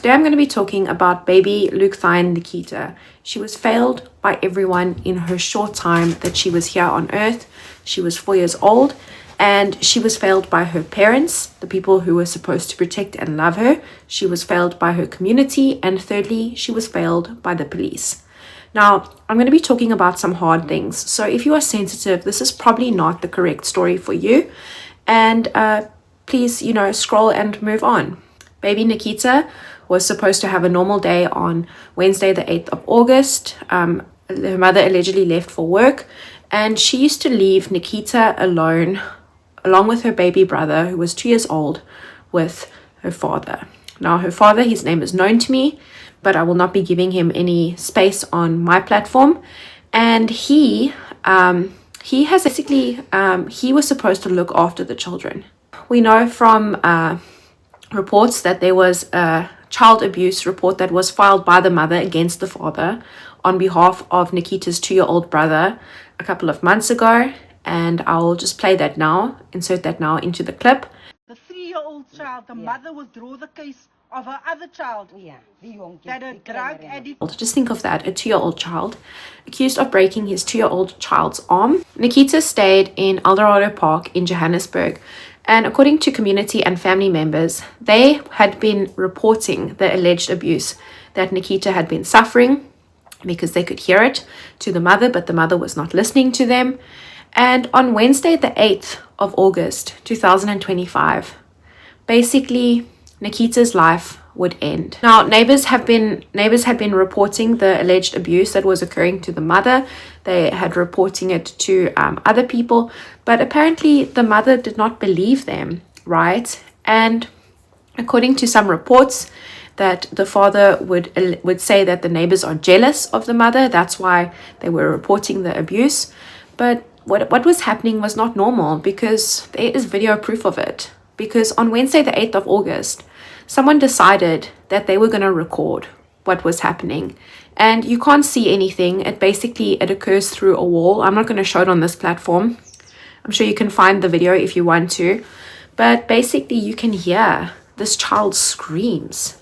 Today I'm going to be talking about baby Luke-Thine Nikita. She was failed by everyone in her short time that she was here on earth. She was 4 years old and she was failed by her parents, the people who were supposed to protect and love her. She was failed by her community, and thirdly, she was failed by the police. Now, I'm going to be talking about some hard things. So if you are sensitive, this is probably not the correct story for you. And please, scroll and move on. Baby Nikita was supposed to have a normal day on Wednesday, the 8th of August. Her mother allegedly left for work, and she used to leave Nikita alone, along with her baby brother, who was 2 years old, with her father. Now, her father, his name is known to me, but I will not be giving him any space on my platform. And he has basically, he was supposed to look after the children. We know from reports that there was a child abuse report that was filed by the mother against the father on behalf of Nikita's 2-year-old brother a couple of months ago. And I'll just play that now, insert that now into the clip. The 3-year-old child, the mother withdrew the case of her other child, that a drug addict. Just think of that, a 2-year-old child accused of breaking his 2-year-old child's arm. Nikita stayed in Eldorado Park in Johannesburg, and according to community and family members, they had been reporting the alleged abuse that Nikita had been suffering because they could hear it to the mother, but the mother was not listening to them. And on Wednesday, the 8th of August, 2025, basically Nikita's life would end. Now, neighbors had been reporting the alleged abuse that was occurring to the mother. They had reporting it to other people, but apparently the mother did not believe them, right? And according to some reports, that the father would say that the neighbors are jealous of the mother. That's why they were reporting the abuse. But what was happening was not normal, because there is video proof of it. Because on Wednesday, the 8th of August, someone decided that they were going to record what was happening. And you can't see anything. It occurs through a wall. I'm not going to show it on this platform. I'm sure you can find the video if you want to. But basically, you can hear this child screams.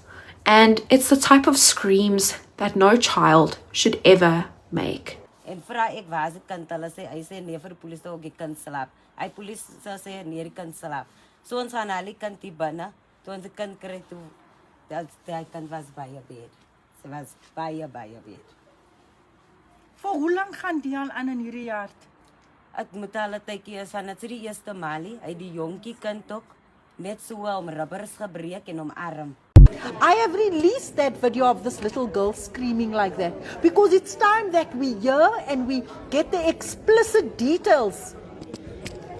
And it's the type of screams that no child should ever make. En vra ek waar se kind, hulle sê hy sê nee vir die polisie ook die kind slaap. Hy polisie sê nee die kind slaap. So ons gaan al die kind hier binne, toe ons die kind kry toe, dat die kind was baie bed. Sy was baie bed. Voor hoe lang gaan die al aan in hierdie jaar? Ek moet al 'n tydjie is van dit die eerste maalie, hy die jonkie kind ook net so om rubbers gebreek en om arm. I have released that video of this little girl screaming like that because it's time that we hear and we get the explicit details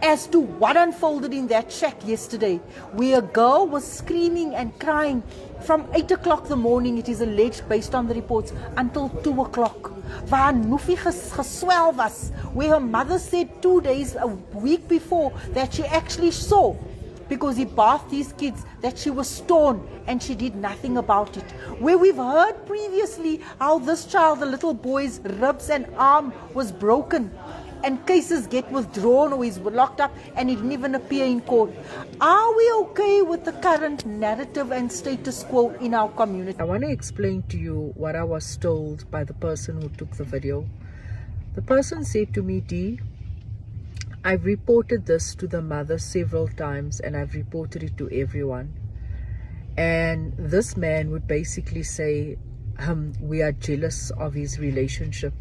as to what unfolded in that shack yesterday, where a girl was screaming and crying from 8 o'clock the morning, it is alleged based on the reports, until 2 o'clock. Waar Nufi geswel was, where her mother said 2 days, a week before, that she actually saw, because he bathed these kids, that she was torn and she did nothing about it. Where we've heard previously how this child, the little boy's ribs and arm was broken, and cases get withdrawn or he's locked up and he didn't even appear in court. Are we okay with the current narrative and status quo in our community? I want to explain to you what I was told by the person who took the video. The person said to me, Dee, I've reported this to the mother several times and I've reported it to everyone. And this man would basically say, we are jealous of his relationship.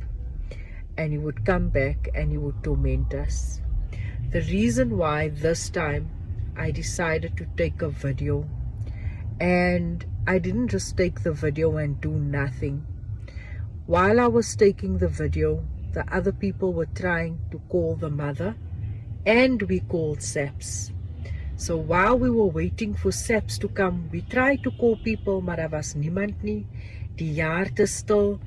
And he would come back and he would torment us. The reason why this time I decided to take a video, and I didn't just take the video and do nothing. While I was taking the video, the other people were trying to call the mother, and we called SAPS. So while we were waiting for SAPS to come, we tried to call people, maar daar was niemand nie. Die jaarte stil.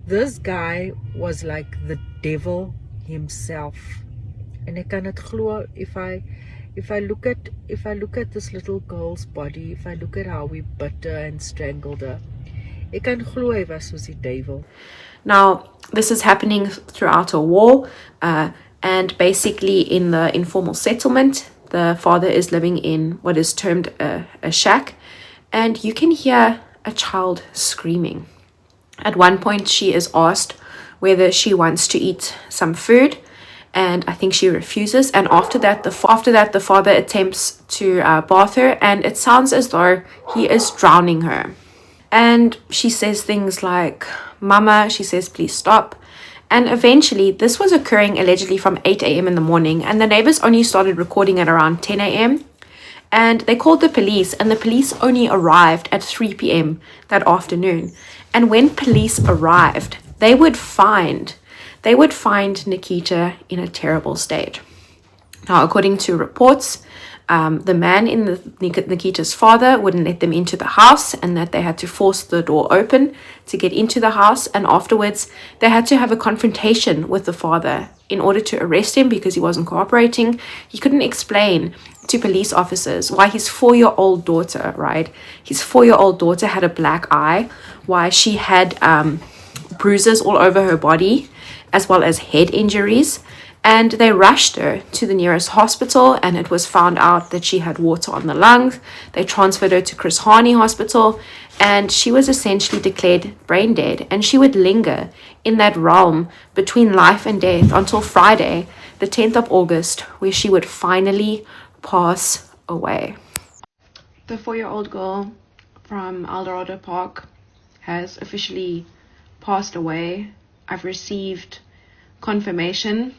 This guy was like the devil himself. And ek kan het glo, if I look at this little girl's body, if I look at how we bit her and strangled her, ek kan glo hy was soos die devil. Now, this is happening throughout a war, and basically in the informal settlement, the father is living in what is termed a shack, and you can hear a child screaming. At one point, she is asked whether she wants to eat some food, and I think she refuses. And after that, the father attempts to bath her, and it sounds as though he is drowning her. And she says things like, "Mama," she says, "please stop." And eventually, this was occurring allegedly from 8 a.m. in the morning, and the neighbors only started recording at around 10 a.m. And they called the police, and the police only arrived at 3 p.m. that afternoon. And when police arrived, they would find Nikita in a terrible state. Now, according to reports, the man in Nikita's father wouldn't let them into the house, and that they had to force the door open to get into the house. And afterwards, they had to have a confrontation with the father in order to arrest him because he wasn't cooperating. He couldn't explain to police officers why his 4-year-old daughter, right? His 4-year-old daughter had a black eye, why she had bruises all over her body, as well as head injuries. And they rushed her to the nearest hospital, and it was found out that she had water on the lungs. They transferred her to Carri-Ann hospital, and she was essentially declared brain dead. And she would linger in that realm between life and death until Friday, the 10th of August, where she would finally pass away. The 4-year-old girl from Eldorado Park has officially passed away. I've received confirmation.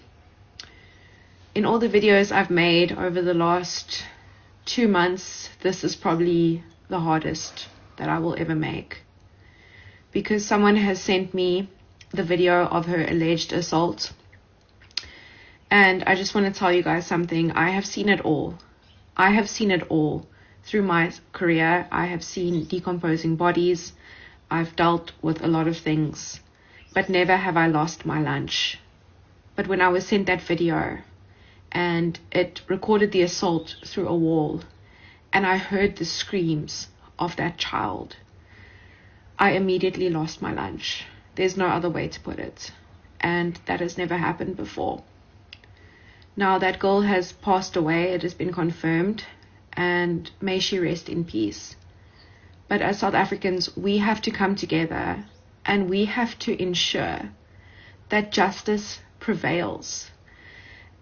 In all the videos I've made over the last 2 months, this is probably the hardest that I will ever make, because someone has sent me the video of her alleged assault. And I just want to tell you guys something. I have seen it all. I have seen it all through my career. I have seen decomposing bodies. I've dealt with a lot of things, but never have I lost my lunch. But when I was sent that video, and it recorded the assault through a wall, and I heard the screams of that child, I immediately lost my lunch. There's no other way to put it. And that has never happened before. Now that girl has passed away, it has been confirmed, and may she rest in peace. But as South Africans, we have to come together, and we have to ensure that justice prevails.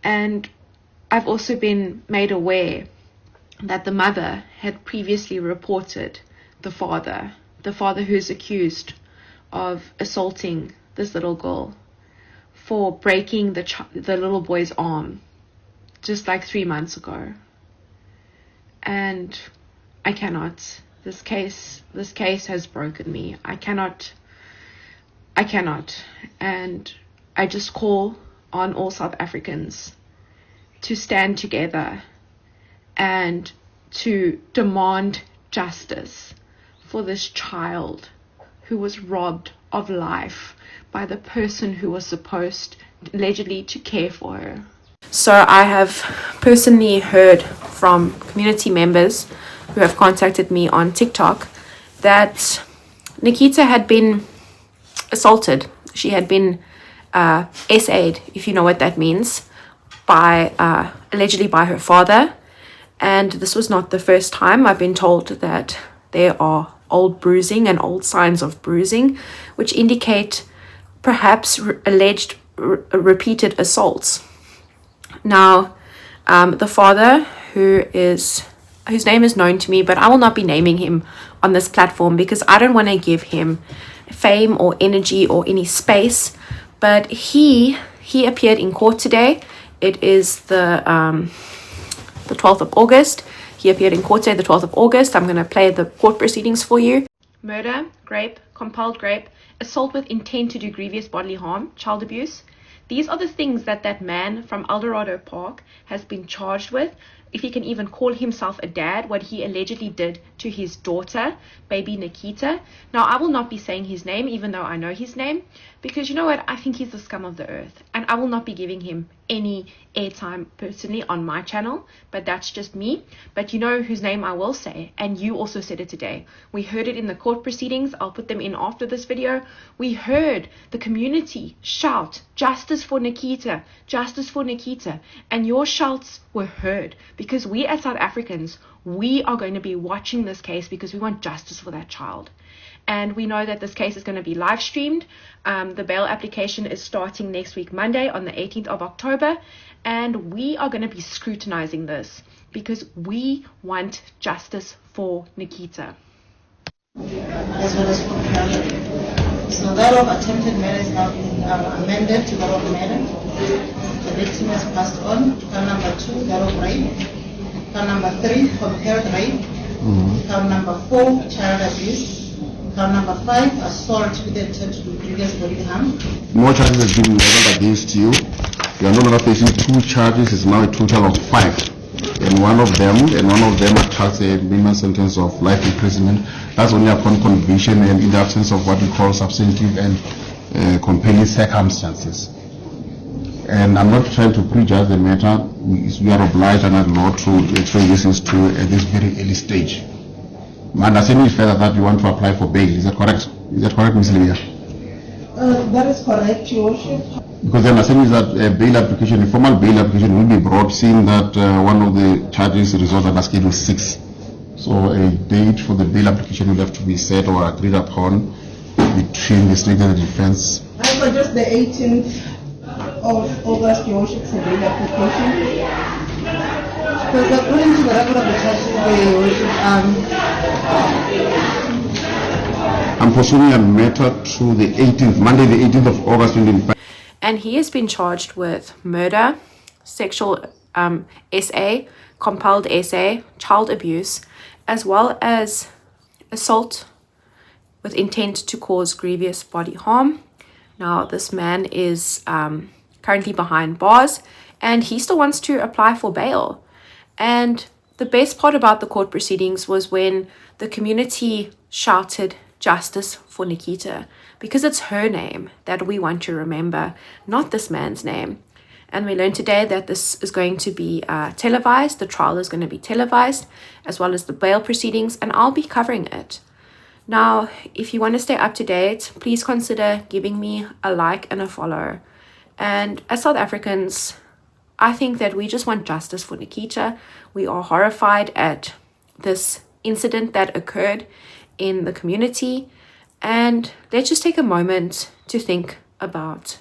And I've also been made aware that the mother had previously reported the father who's accused of assaulting this little girl, for breaking the little boy's arm just like 3 months ago. And I cannot. This case has broken me. I cannot. And I just call on all South Africans to stand together and to demand justice for this child who was robbed of life by the person who was supposed allegedly to care for her. So I have personally heard from community members who have contacted me on TikTok that Nikita had been assaulted. She had been SA'd, if you know what that means, by allegedly by her father. And this was not the first time. I've been told that there are old bruising and old signs of bruising, which indicate perhaps alleged repeated assaults. Now, the father, whose name is known to me, but I will not be naming him on this platform because I don't want to give him fame or energy or any space, but he appeared in court today. It is the 12th of August. He appeared in court today, the 12th of August. I'm going to play the court proceedings for you. Murder, rape, compelled rape, assault with intent to do grievous bodily harm, child abuse. These are the things that man from Eldorado Park has been charged with. If he can even call himself a dad, what he allegedly did to his daughter, baby Nikita. Now, I will not be saying his name, even though I know his name, because you know what? I think he's the scum of the earth, and I will not be giving him any airtime personally on my channel, but that's just me. But you know whose name I will say, and you also said it today. We heard it in the court proceedings. I'll put them in after this video. We heard the community shout, "Justice for Nikita, justice for Nikita," and your shouts were heard, because we as South Africans, we are going to be watching this case because we want justice for that child. And we know that this case is going to be live streamed. The bail application is starting next week, Monday, on the 18th of October. And we are going to be scrutinizing this because we want justice for Nikita. As well as compelled. So that of attempted murder is now being amended to that of murder. The victim has passed on. Count number 2, that of rape. Count number 3, compelled rape. Count number 4, child abuse. Count number 5, assault with the intent to do grievous bodily harm. More charges have been leveled against you. You are no longer facing 2 charges. It's now a total of 5. And one of them attracts a minimum sentence of life imprisonment. That's only upon conviction and in the absence of what we call substantive and compelling circumstances. And I'm not trying to prejudge the matter. We are obliged under the law to explain this at this very early stage. My understanding is further that you want to apply for bail. Is that correct? Is that correct, Ms. Livia? That is correct, Your Worship. Because the understanding is that a formal bail application will be brought, seeing that one of the charges results under Schedule 6. So a date for the bail application will have to be set or agreed upon between the state and the defense. I suggest the 18th of August, Your Worship, for bail application. Because according to the record of the charges, Your Worship, I'm pursuing a matter to the 18th, Monday the 18th of August 2025. And he has been charged with murder, sexual SA, compelled SA, child abuse, as well as assault with intent to cause grievous body harm. Now, this man is currently behind bars, and he still wants to apply for bail. And the best part about the court proceedings was when the community shouted justice for Nikita, because it's her name that we want to remember, not this man's name. And we learned today that this is going to be televised. The trial is going to be televised, as well as the bail proceedings, and I'll be covering it. Now, if you want to stay up to date, please consider giving me a like and a follow. And as South Africans, I think that we just want justice for Nikita. We are horrified at this incident that occurred in the community. And let's just take a moment to think about